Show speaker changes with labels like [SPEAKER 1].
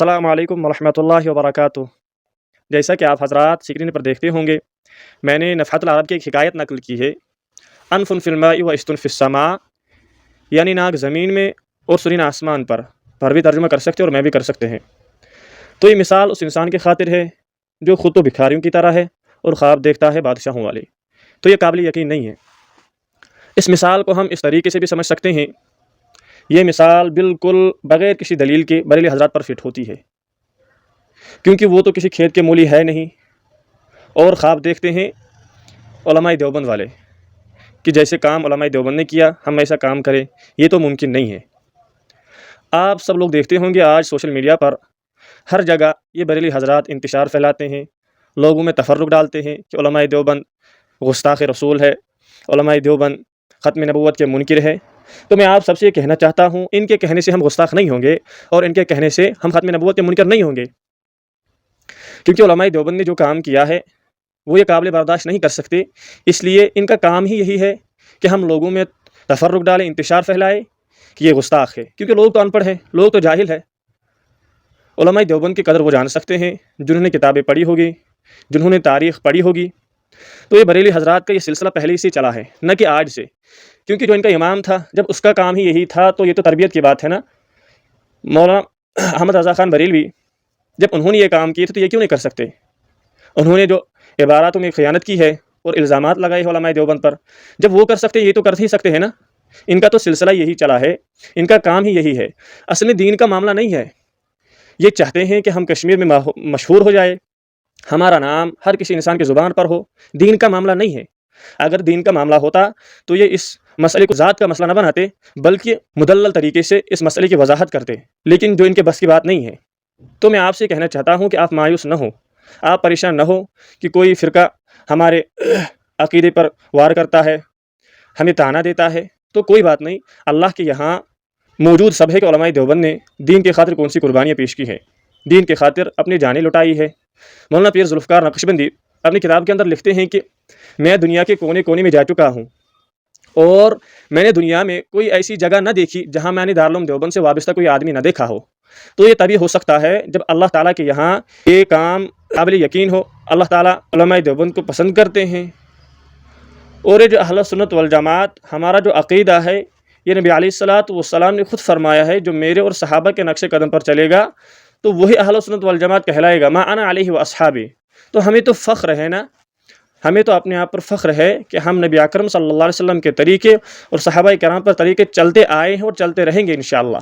[SPEAKER 1] अस्सलाम वालेकुम वरहमतुल्लाहि वबरकातुह। जैसा कि आप हज़रात स्क्रीन पर देखते होंगे, मैंने नफ़हतुल अरब की एक हिकायत नकल की है। अनफुन फिल माई व इस्तुन फिस समा, यानी नाक ज़मीन में और सुरीन आसमान पर भी तर्जुमा कर सकते हैं और मैं भी कर सकते हैं। तो ये मिसाल उस इंसान के खातिर है जो ख़ुद तो भिखारियों की तरह है और ख्वाब देखता है बादशाहों वाले। तो ये काबिल यकीन नहीं है। इस मिसाल को हम इस तरीके से भी समझ सकते हैं, ये मिसाल बिल्कुल बग़ैर किसी दलील के बरेली हज़रात पर फिट होती है, क्योंकि वो तो किसी खेत के मूली है नहीं और ख्वाब देखते हैं उलमाए देवबंद वाले कि जैसे काम उलमाए देवबंद ने किया हम ऐसा काम करें। ये तो मुमकिन नहीं है। आप सब लोग देखते होंगे आज सोशल मीडिया पर हर जगह ये बरेली हज़रात इंतशार फैलाते हैं, लोगों में तफर्रुक़ डालते हैं कि उलमाए देवबंद गुस्ताख़ रसूल है, उलमाए देवबंद ख़त्म नबूवत के मुनकिर है। तो मैं आप सबसे ये कहना चाहता हूँ, इनके कहने से हम गुस्ताख़ नहीं होंगे और इनके कहने से हम ख़त्म नबूवत के मुनकिर नहीं होंगे, क्योंकि उलमाए देवबंद ने जो काम किया है वो ये काबिल बर्दाश्त नहीं कर सकते। इसलिए इनका काम ही यही है कि हम लोगों में तफर्रुक़ डालें, इंतशार फैलाए कि ये गुस्ताख़ है, क्योंकि लोग तो अनपढ़ हैं, लोग तो जाहिल है। उलमाए देवबंद की कदर वो जान सकते हैं जिन्होंने किताबें पढ़ी होगी, जिन्होंने तारीख़ पढ़ी होगी। तो ये बरेली हज़रात का ये सिलसिला पहले से चला है, न कि आज से, क्योंकि जो इनका इमाम था जब उसका काम ही यही था तो ये तो तरबियत की बात है ना। मौलाना अहमद रज़ा ख़ान बरेलवी जब उन्होंने ये काम किए थे तो ये क्यों नहीं कर सकते? उन्होंने जो इबारातों में ख़यानत की है और इल्ज़ामात लगाए हैं उलमाए देवबंद पर, जब वो कर सकते हैं ये तो कर ही सकते हैं ना। इनका तो सिलसिला यही चला है, इनका काम ही यही है। असल में दीन का मामला नहीं है। ये चाहते हैं कि हम कश्मीर में मशहूर हो जाए, हमारा नाम हर किसी इंसान की ज़ुबान पर हो। दीन का मामला नहीं है। अगर दीन का मामला होता तो ये इस मसले को ज़ात का मसला न बनाते, बल्कि मुदल्लल तरीके से इस मसले की वजाहत करते, लेकिन जो इनके बस की बात नहीं है। तो मैं आपसे कहना चाहता हूँ कि आप मायूस न हो, आप परेशान न हो कि कोई फ़िरका हमारे अक़ीदे पर वार करता है, हमें ताना देता है। तो कोई बात नहीं, अल्लाह के यहाँ मौजूद सब है कि उलमाए देवबंद ने दीन के खातिर कौन सी कुर्बानियाँ पेश की हैं, दीन के खातिर अपनी जानें लुटाई है। मौलाना पीर ज़ुल्फ़िकार नक्शबंदी अपनी किताब के अंदर लिखते हैं कि मैं दुनिया के कोने कोने में जा चुका हूँ और मैंने दुनिया में कोई ऐसी जगह न देखी जहाँ मैंने दारुल उलूम देवबंद से वाबस्ता कोई आदमी न देखा हो। तो ये तभी हो सकता है जब अल्लाह ताला के यहाँ ये काम काबिल यकीन हो। अल्लाह ताला उलमाए देवबंद को पसंद करते हैं और ये जो अहले सुन्नत वल जमात हमारा जो अक़ीदा है, ये नबी अलैहिस्सलातु वस्सलाम ने खुद फरमाया है, जो मेरे और सहाबा के नक्शे कदम पर चलेगा तो वही अहले सुन्नत वल जमात कहलाएगा, मा अना अलैहि व अस्हाबी। तो हमें तो फ़ख्र है ना, हमें तो अपने आप पर फ़ख्र है कि हम नबी अकरम सल्लल्लाहु अलैहि वसल्लम के तरीके और सहाबाए किराम पर तरीके चलते आए हैं और चलते रहेंगे इंशाअल्लाह।